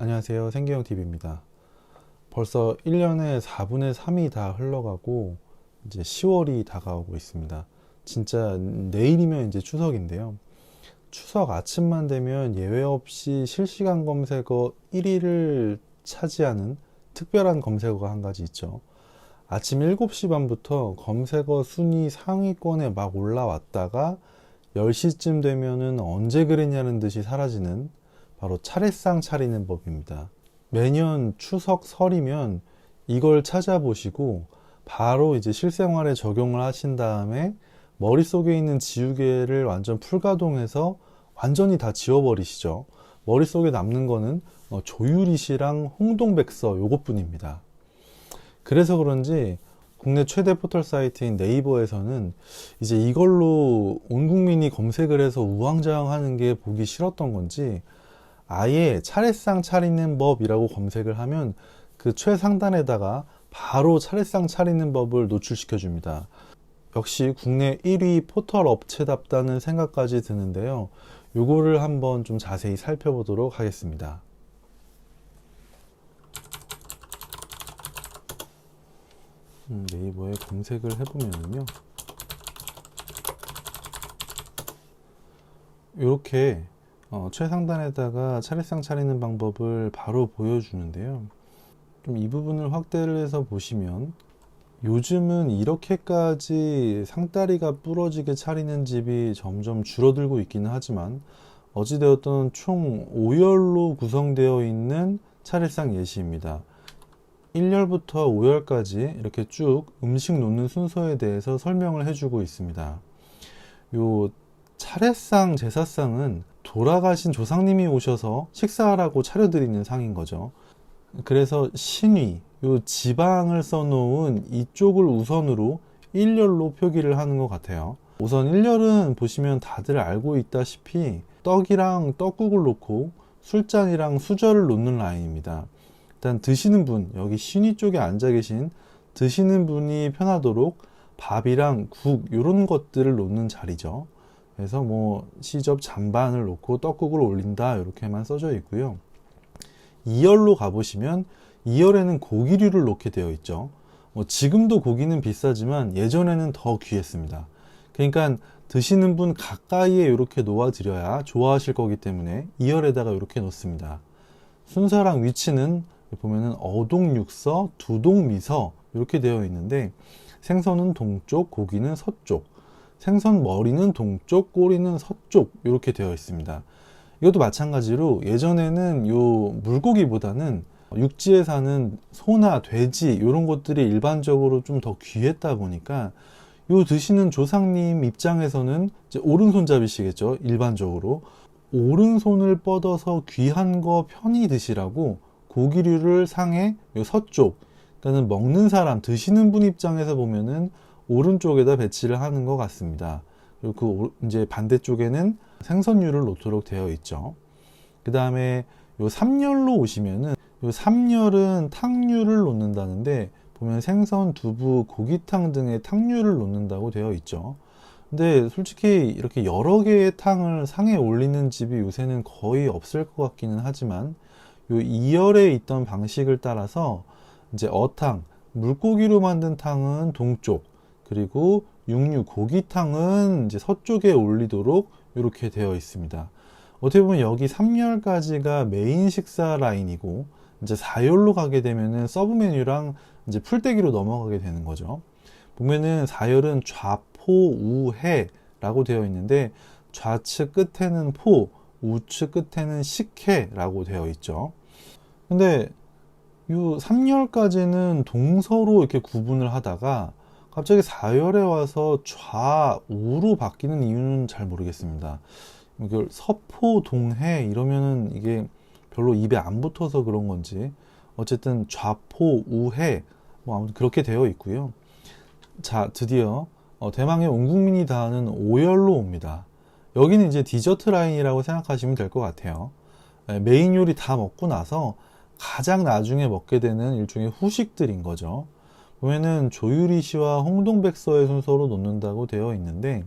안녕하세요. 생계형TV입니다. 벌써 1년의 4분의 3이 다 흘러가고 이제 10월이 다가오고 있습니다. 진짜 내일이면 이제 추석인데요. 추석 아침만 되면 예외 없이 실시간 검색어 1위를 차지하는 특별한 검색어가 한 가지 있죠. 아침 7시 반부터 검색어 순위 상위권에 막 올라왔다가 10시쯤 되면은 언제 그랬냐는 듯이 사라지는 바로 차례상 차리는 법입니다. 매년 추석 설이면 이걸 찾아보시고 바로 이제 실생활에 적용을 하신 다음에 머릿속에 있는 지우개를 완전 풀가동해서 완전히 다 지워버리시죠. 머릿속에 남는 거는 조유리시랑 홍동백서 요것뿐입니다. 그래서 그런지 국내 최대 포털 사이트인 네이버에서는 이제 이걸로 온 국민이 검색을 해서 우왕좌왕하는 게 보기 싫었던 건지 아예 차례상 차리는 법이라고 검색을 하면 그 최상단에다가 바로 차례상 차리는 법을 노출시켜 줍니다. 역시 국내 1위 포털 업체답다는 생각까지 드는데요. 요거를 한번 좀 자세히 살펴보도록 하겠습니다. 네이버에 검색을 해보면요. 이렇게 최상단에다가 차례상 차리는 방법을 바로 보여주는데요. 좀 이 부분을 확대를 해서 보시면 요즘은 이렇게까지 상다리가 부러지게 차리는 집이 점점 줄어들고 있기는 하지만 어찌되었든 총 5열로 구성되어 있는 차례상 예시입니다. 1열부터 5열까지 이렇게 쭉 음식 놓는 순서에 대해서 설명을 해주고 있습니다. 요 차례상 제사상은 돌아가신 조상님이 오셔서 식사하라고 차려드리는 상인 거죠. 그래서 신위, 요 지방을 써놓은 이쪽을 우선으로 1열로 표기를 하는 것 같아요. 우선 1열은 보시면 다들 알고 있다시피 떡이랑 떡국을 놓고 술잔이랑 수저를 놓는 라인입니다. 일단 드시는 분, 여기 신위 쪽에 앉아 계신 드시는 분이 편하도록 밥이랑 국 이런 것들을 놓는 자리죠. 그래서 뭐 시접 잔반을 놓고 떡국을 올린다 이렇게만 써져 있고요. 2열로 가보시면 2열에는 고기류를 놓게 되어 있죠. 지금도 고기는 비싸지만 예전에는 더 귀했습니다. 그러니까 드시는 분 가까이에 이렇게 놓아드려야 좋아하실 거기 때문에 2열에다가 이렇게 놓습니다. 순서랑 위치는 보면은 어동육서, 두동미서 이렇게 되어 있는데 생선은 동쪽, 고기는 서쪽, 생선 머리는 동쪽, 꼬리는 서쪽 이렇게 되어 있습니다. 이것도 마찬가지로 예전에는 요 물고기보다는 육지에 사는 소나 돼지 이런 것들이 일반적으로 좀 더 귀했다 보니까 요 드시는 조상님 입장에서는 이제 오른손잡이시겠죠. 일반적으로 오른손을 뻗어서 귀한 거 편히 드시라고 고기류를 상에 요 서쪽, 그러니까 먹는 사람 드시는 분 입장에서 보면은 오른쪽에다 배치를 하는 것 같습니다. 그리고 그 이제 반대쪽에는 생선류를 놓도록 되어 있죠. 그 다음에 요 3열로 오시면은 요 3열은 탕류를 놓는다는데 보면 생선, 두부, 고기탕 등의 탕류를 놓는다고 되어 있죠. 근데 솔직히 이렇게 여러 개의 탕을 상에 올리는 집이 요새는 거의 없을 것 같기는 하지만 요 2열에 있던 방식을 따라서 이제 어탕, 물고기로 만든 탕은 동쪽, 그리고 육류 고기탕은 이제 서쪽에 올리도록 이렇게 되어 있습니다. 어떻게 보면 여기 3열까지가 메인 식사 라인이고 이제 4열로 가게 되면은 서브 메뉴랑 이제 풀떼기로 넘어가게 되는 거죠. 보면은 4열은 좌포우해라고 되어 있는데 좌측 끝에는 포, 우측 끝에는 식해라고 되어 있죠. 근데 이 3열까지는 동서로 이렇게 구분을 하다가 갑자기 4열에 와서 좌우로 바뀌는 이유는 잘 모르겠습니다. 이걸 서포동해 이러면은 이게 별로 입에 안 붙어서 그런 건지 어쨌든 좌포우해 뭐 아무튼 그렇게 되어 있고요. 자, 드디어 대망의 온 국민이 다 아는 5열로 옵니다. 여기는 이제 디저트 라인이라고 생각하시면 될 것 같아요. 메인 요리 다 먹고 나서 가장 나중에 먹게 되는 일종의 후식들인 거죠. 보면은 조유리 씨와 홍동백서의 순서로 놓는다고 되어 있는데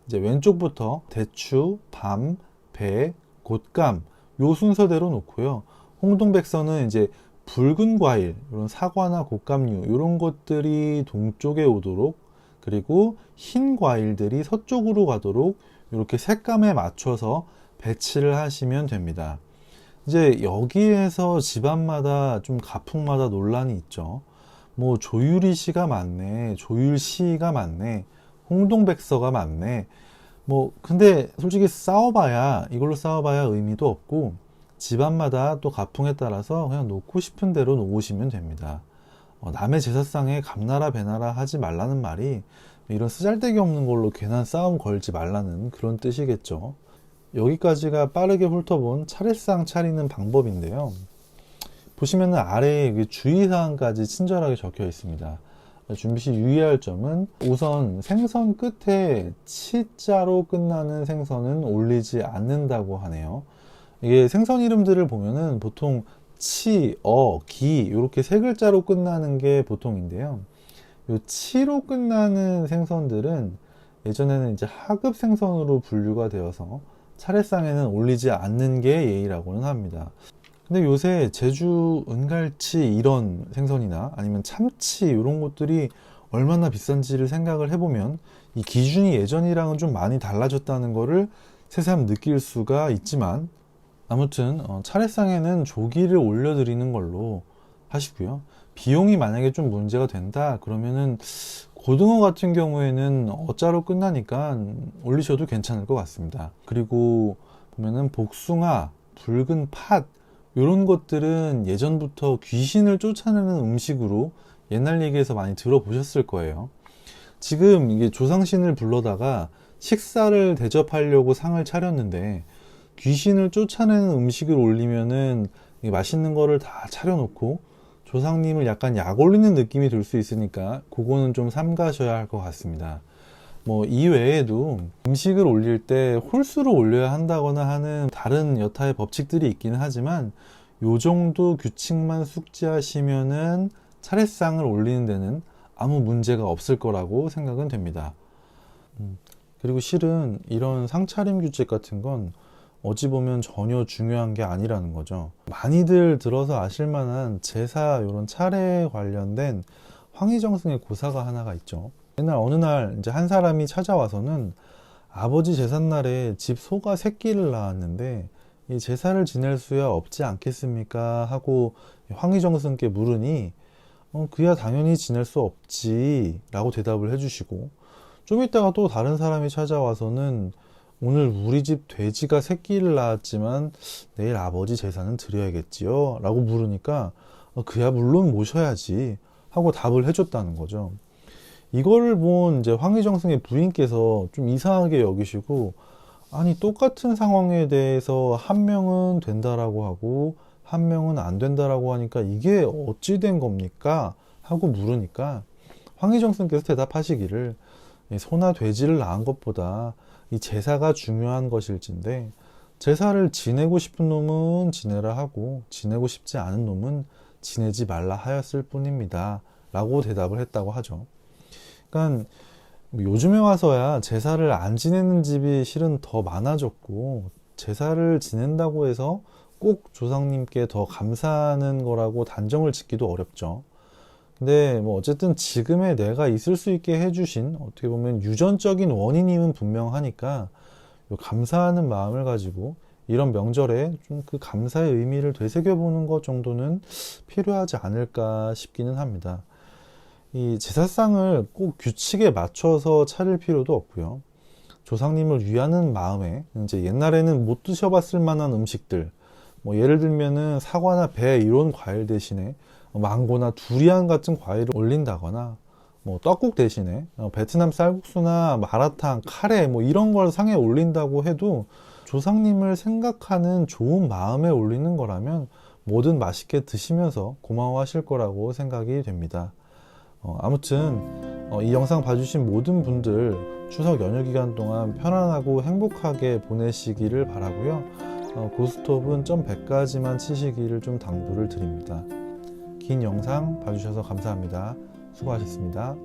이제 왼쪽부터 대추, 밤, 배, 곶감 요 순서대로 놓고요. 홍동백서는 이제 붉은 과일, 이런 사과나 곶감류 이런 것들이 동쪽에 오도록, 그리고 흰 과일들이 서쪽으로 가도록 이렇게 색감에 맞춰서 배치를 하시면 됩니다. 이제 여기에서 집안마다 좀 가풍마다 논란이 있죠. 뭐 조유리시가 맞네, 조율시가 맞네, 홍동백서가 맞네. 뭐 근데 솔직히 이걸로 싸워봐야 의미도 없고, 집안마다 또 가풍에 따라서 그냥 놓고 싶은 대로 놓으시면 됩니다. 남의 제사상에 감나라 배나라 하지 말라는 말이 이런 쓰잘데기 없는 걸로 괜한 싸움 걸지 말라는 그런 뜻이겠죠. 여기까지가 빠르게 훑어본 차례상 차리는 방법인데요. 보시면 아래에 주의사항까지 친절하게 적혀 있습니다. 준비 시 유의할 점은, 우선 생선 끝에 치자로 끝나는 생선은 올리지 않는다고 하네요. 이게 생선 이름들을 보면은 보통 치, 기 이렇게 세 글자로 끝나는 게 보통인데요. 요 치로 끝나는 생선들은 예전에는 이제 하급 생선으로 분류가 되어서 차례상에는 올리지 않는 게 예의라고는 합니다. 근데 요새 제주 은갈치 이런 생선이나 아니면 참치 이런 것들이 얼마나 비싼지를 생각을 해보면 이 기준이 예전이랑은 좀 많이 달라졌다는 거를 새삼 느낄 수가 있지만, 아무튼 차례상에는 조기를 올려드리는 걸로 하시고요. 비용이 만약에 좀 문제가 된다 그러면은 고등어 같은 경우에는 어자로 끝나니까 올리셔도 괜찮을 것 같습니다. 그리고 보면은 복숭아, 붉은 팥 이런 것들은 예전부터 귀신을 쫓아내는 음식으로 옛날 얘기에서 많이 들어보셨을 거예요. 지금 이게 조상신을 불러다가 식사를 대접하려고 상을 차렸는데 귀신을 쫓아내는 음식을 올리면은 맛있는 거를 다 차려놓고 조상님을 약간 약 올리는 느낌이 들 수 있으니까 그거는 좀 삼가셔야 할 것 같습니다. 뭐 이외에도 음식을 올릴 때 홀수로 올려야 한다거나 하는 다른 여타의 법칙들이 있기는 하지만, 요 정도 규칙만 숙지하시면은 차례상을 올리는 데는 아무 문제가 없을 거라고 생각은 됩니다. 그리고 실은 이런 상차림 규칙 같은 건 어찌 보면 전혀 중요한 게 아니라는 거죠. 많이들 들어서 아실 만한 제사, 이런 차례에 관련된 황희정승의 고사가 하나가 있죠. 옛날 어느 날 이제 한 사람이 찾아와서는 아버지 제삿날에 집 소가 새끼를 낳았는데 이 제사를 지낼 수야 없지 않겠습니까? 하고 황희정승께 물으니 그야 당연히 지낼 수 없지 라고 대답을 해주시고, 좀 있다가 또 다른 사람이 찾아와서는 오늘 우리 집 돼지가 새끼를 낳았지만 내일 아버지 제사는 드려야겠지요? 라고 물으니까 그야 물론 모셔야지 하고 답을 해줬다는 거죠. 이거를 본 이제 황희정승의 부인께서 좀 이상하게 여기시고, 아니 똑같은 상황에 대해서 한 명은 된다라고 하고 한 명은 안 된다라고 하니까 이게 어찌 된 겁니까? 하고 물으니까 황희정승께서 대답하시기를, 소나 돼지를 낳은 것보다 이 제사가 중요한 것일진데, 제사를 지내고 싶은 놈은 지내라 하고 지내고 싶지 않은 놈은 지내지 말라 하였을 뿐입니다 라고 대답을 했다고 하죠. 그러니까 요즘에 와서야 제사를 안 지내는 집이 실은 더 많아졌고, 제사를 지낸다고 해서 꼭 조상님께 더 감사하는 거라고 단정을 짓기도 어렵죠. 근데 뭐 어쨌든 지금의 내가 있을 수 있게 해주신, 어떻게 보면 유전적인 원인임은 분명하니까 감사하는 마음을 가지고 이런 명절에 좀 그 감사의 의미를 되새겨보는 것 정도는 필요하지 않을까 싶기는 합니다. 이 제사상을 꼭 규칙에 맞춰서 차릴 필요도 없고요. 조상님을 위하는 마음에 이제 옛날에는 못 드셔봤을 만한 음식들, 뭐 예를 들면은 사과나 배 이런 과일 대신에 망고나 두리안 같은 과일을 올린다거나, 뭐 떡국 대신에 베트남 쌀국수나 마라탕, 카레 뭐 이런 걸 상에 올린다고 해도 조상님을 생각하는 좋은 마음에 올리는 거라면 뭐든 맛있게 드시면서 고마워하실 거라고 생각이 됩니다. 아무튼 이 영상 봐주신 모든 분들 추석 연휴 기간 동안 편안하고 행복하게 보내시기를 바라고요. 고스톱은 점 100까지만 치시기를 좀 당부를 드립니다. 긴 영상 봐주셔서 감사합니다. 수고하셨습니다.